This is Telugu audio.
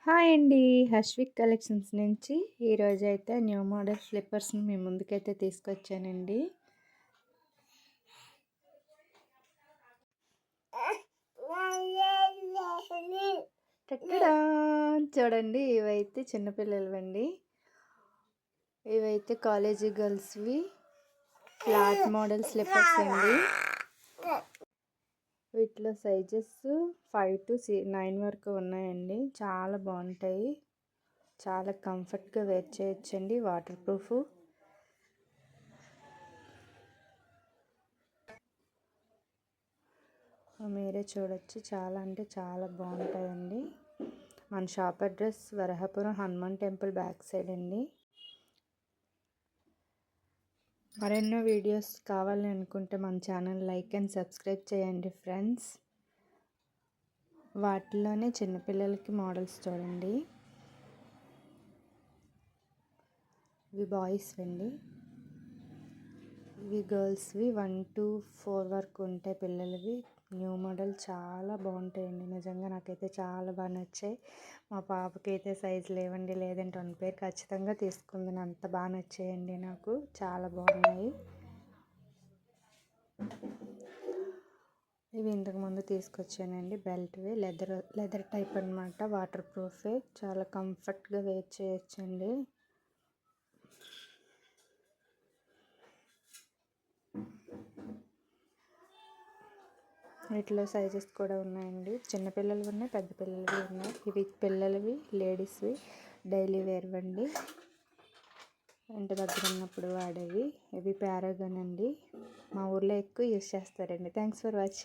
హాయ్ అండి. హర్షిక్ కలెక్షన్స్ నుంచి ఈరోజైతే న్యూ మోడల్ స్లిప్పర్స్ని మీ ముందుకైతే తీసుకొచ్చానండి. టట్టడా! చూడండి, ఇవైతే చిన్నపిల్లలవండి. ఇవైతే కాలేజీ గర్ల్స్వి ఫ్లాట్ మోడల్ స్లిప్పర్స్ అండి. వీటిలో సైజెస్ 5 to 9 వరకు ఉన్నాయండి. చాలా బాగుంటాయి, చాలా కంఫర్ట్గా వేర్ చేయొచ్చండి. Waterproof. మీరే చూడొచ్చు, చాలా అంటే చాలా బాగుంటాయండి. మన shop address Varahapuram Hanuman temple back side అండి. మరెన్నో వీడియోస్ కావాలని అనుకుంటే మన ఛానల్ లైక్ అండ్ సబ్స్క్రైబ్ చేయండి ఫ్రెండ్స్. వాటిలోనే చిన్నపిల్లలకి మోడల్స్ చూడండి. ఇవి బాయ్స్ అండి, ఇవి గర్ల్స్వి 1 to 4 వరకు ఉంటాయి పిల్లలవి. న్యూ మోడల్ చాలా బాగుంటాయండి. నిజంగా నాకైతే చాలా బాగా నచ్చాయి. మా పాపకి అయితే సైజు లేవండి, లేదంటే 1 పేర్ ఖచ్చితంగా తీసుకుంది. అంత బాగా నచ్చాయండి, నాకు చాలా బాగున్నాయి. ఇవి ఇంతకుముందు తీసుకొచ్చానండి, బెల్ట్వి. లెదర్ టైప్ అనమాట, వాటర్ ప్రూఫే, చాలా కంఫర్ట్గా వేర్ చేయొచ్చండి. వీటిలో సైజెస్ కూడా ఉన్నాయండి. చిన్నపిల్లలు ఉన్నాయి, పెద్ద పిల్లలవి ఉన్నాయి. ఇవి పిల్లలవి, లేడీస్వి డైలీ వేర్ అండి, ఇంటి దగ్గర ఉన్నప్పుడు వాడేవి. ఇవి పారాగన్ అండి, మా ఊర్లో ఎక్కువ యూస్ చేస్తారండి. Thanks for watching.